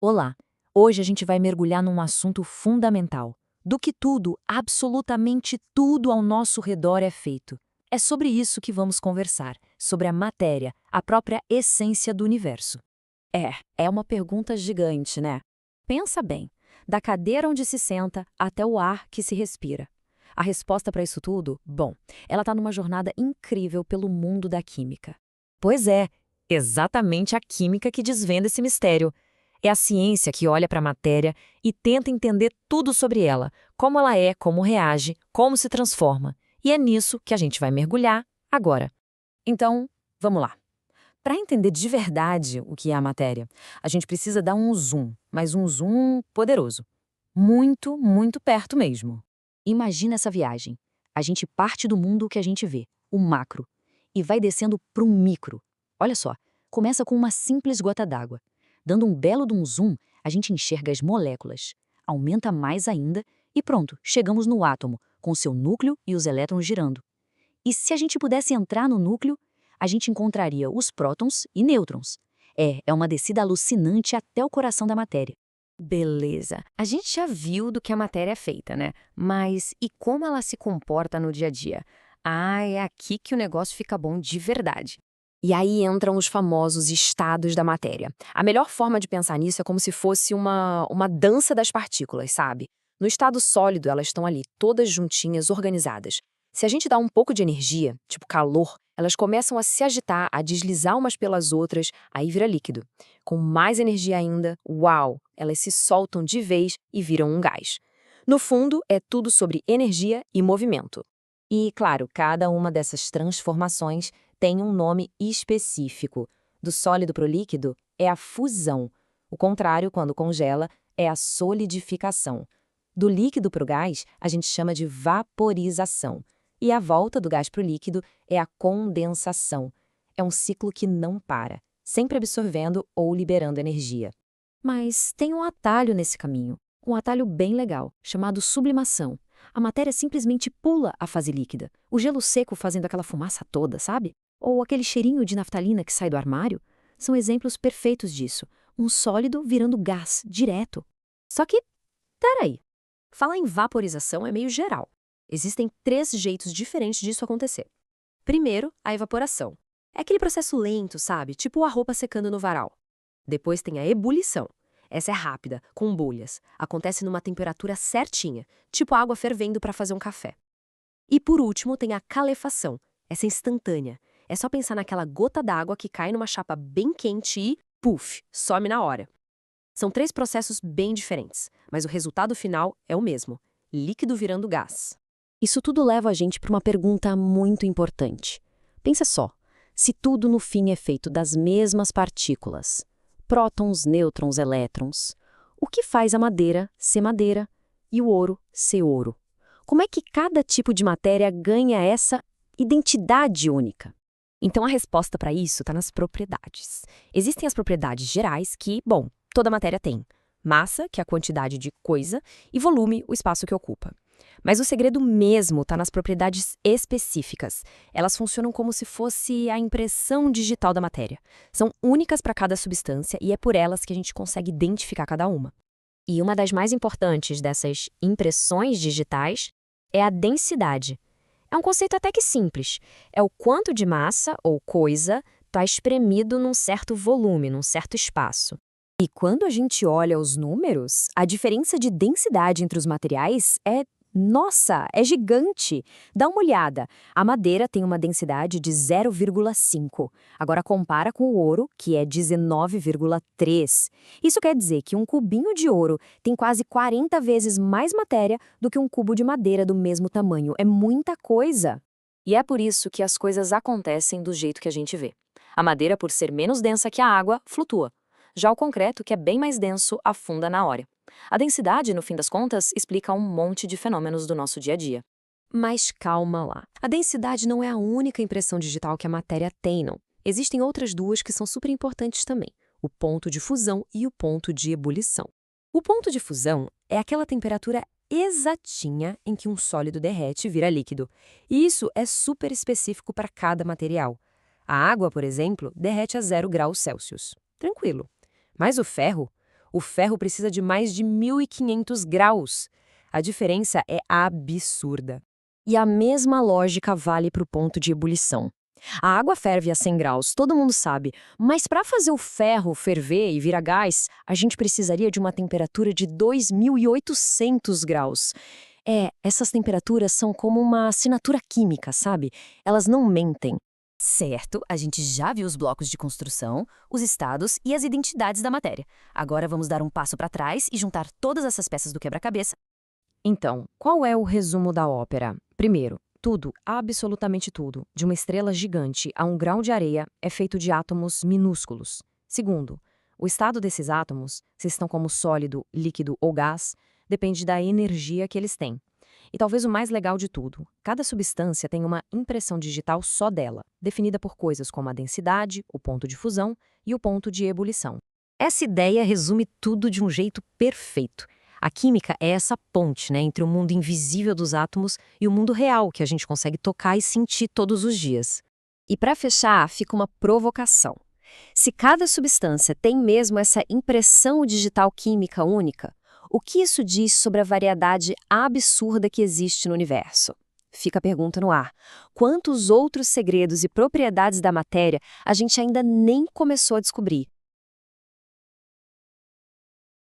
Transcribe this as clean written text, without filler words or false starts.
Olá! Hoje a gente vai mergulhar num assunto fundamental. Do que tudo, absolutamente tudo ao nosso redor é feito. É sobre isso que vamos conversar, sobre a matéria, a própria essência do universo. É uma pergunta gigante, né? Pensa bem, da cadeira onde se senta até o ar que se respira. A resposta para isso tudo, bom, ela está numa jornada incrível pelo mundo da química. Pois é, exatamente a química que desvenda esse mistério. É a ciência que olha para a matéria e tenta entender tudo sobre ela, como ela é, como reage, como se transforma. E é nisso que a gente vai mergulhar agora. Então, vamos lá. Para entender de verdade o que é a matéria, a gente precisa dar um zoom, mas um zoom poderoso. Muito, muito perto mesmo. Imagina essa viagem. A gente parte do mundo que a gente vê, o macro, e vai descendo para o micro. Olha só, começa com uma simples gota d'água. Dando um belo de um zoom, a gente enxerga as moléculas. Aumenta mais ainda e pronto, chegamos no átomo, com seu núcleo e os elétrons girando. E se a gente pudesse entrar no núcleo, a gente encontraria os prótons e nêutrons. É uma descida alucinante até o coração da matéria. Beleza. A gente já viu do que a matéria é feita, né? Mas e como ela se comporta no dia a dia? Ah, é aqui que o negócio fica bom de verdade. E aí entram os famosos estados da matéria. A melhor forma de pensar nisso é como se fosse uma dança das partículas, sabe? No estado sólido, elas estão ali, todas juntinhas, organizadas. Se a gente dá um pouco de energia, tipo calor, elas começam a se agitar, a deslizar umas pelas outras, aí vira líquido. Com mais energia ainda, uau, elas se soltam de vez e viram um gás. No fundo, é tudo sobre energia e movimento. E, claro, cada uma dessas transformações tem um nome específico. Do sólido para o líquido é a fusão. O contrário, quando congela, é a solidificação. Do líquido para o gás, a gente chama de vaporização. E a volta do gás para o líquido é a condensação. É um ciclo que não para, sempre absorvendo ou liberando energia. Mas tem um atalho nesse caminho, um atalho bem legal, chamado sublimação. A matéria simplesmente pula a fase líquida, o gelo seco fazendo aquela fumaça toda, sabe? Ou aquele cheirinho de naftalina que sai do armário. São exemplos perfeitos disso, um sólido virando gás direto. Só que, peraí, falar em vaporização é meio geral. Existem 3 jeitos diferentes disso acontecer. Primeiro, a evaporação. É aquele processo lento, sabe? Tipo a roupa secando no varal. Depois tem a ebulição. Essa é rápida, com bolhas. Acontece numa temperatura certinha, tipo a água fervendo para fazer um café. E por último tem a calefação. Essa é instantânea. É só pensar naquela gota d'água que cai numa chapa bem quente e, puf, some na hora. São 3 processos bem diferentes, mas o resultado final é o mesmo: líquido virando gás. Isso tudo leva a gente para uma pergunta muito importante. Pensa só, se tudo no fim é feito das mesmas partículas, prótons, nêutrons, elétrons, o que faz a madeira ser madeira e o ouro ser ouro? Como é que cada tipo de matéria ganha essa identidade única? Então a resposta para isso está nas propriedades. Existem as propriedades gerais que, bom, toda matéria tem. Massa, que é a quantidade de coisa, e volume, o espaço que ocupa. Mas o segredo mesmo está nas propriedades específicas. Elas funcionam como se fosse a impressão digital da matéria. São únicas para cada substância e é por elas que a gente consegue identificar cada uma. E uma das mais importantes dessas impressões digitais é a densidade. É um conceito até que simples. É o quanto de massa ou coisa está espremido num certo volume, num certo espaço. E quando a gente olha os números, a diferença de densidade entre os materiais nossa, é gigante! Dá uma olhada. A madeira tem uma densidade de 0,5. Agora compara com o ouro, que é 19,3. Isso quer dizer que um cubinho de ouro tem quase 40 vezes mais matéria do que um cubo de madeira do mesmo tamanho. É muita coisa! E é por isso que as coisas acontecem do jeito que a gente vê. A madeira, por ser menos densa que a água, flutua. Já o concreto, que é bem mais denso, afunda na hora. A densidade, no fim das contas, explica um monte de fenômenos do nosso dia a dia. Mas calma lá. A densidade não é a única impressão digital que a matéria tem, não. Existem outras 2 que são super importantes também: o ponto de fusão e o ponto de ebulição. O ponto de fusão é aquela temperatura exatinha em que um sólido derrete e vira líquido. E isso é super específico para cada material. A água, por exemplo, derrete a 0 graus Celsius. Tranquilo. Mas o ferro O ferro precisa de mais de 1.500 graus. A diferença é absurda. E a mesma lógica vale para o ponto de ebulição. A água ferve a 100 graus, todo mundo sabe, mas para fazer o ferro ferver e virar gás, a gente precisaria de uma temperatura de 2.800 graus. Essas temperaturas são como uma assinatura química, sabe? Elas não mentem. Certo, a gente já viu os blocos de construção, os estados e as identidades da matéria. Agora vamos dar um passo para trás e juntar todas essas peças do quebra-cabeça. Então, qual é o resumo da ópera? Primeiro, tudo, absolutamente tudo, de uma estrela gigante a um grão de areia é feito de átomos minúsculos. Segundo, o estado desses átomos, se estão como sólido, líquido ou gás, depende da energia que eles têm. E talvez o mais legal de tudo, cada substância tem uma impressão digital só dela, definida por coisas como a densidade, o ponto de fusão e o ponto de ebulição. Essa ideia resume tudo de um jeito perfeito. A química é essa ponte, entre o mundo invisível dos átomos e o mundo real que a gente consegue tocar e sentir todos os dias. E para fechar, fica uma provocação. Se cada substância tem mesmo essa impressão digital química única, o que isso diz sobre a variedade absurda que existe no universo? Fica a pergunta no ar. Quantos outros segredos e propriedades da matéria a gente ainda nem começou a descobrir?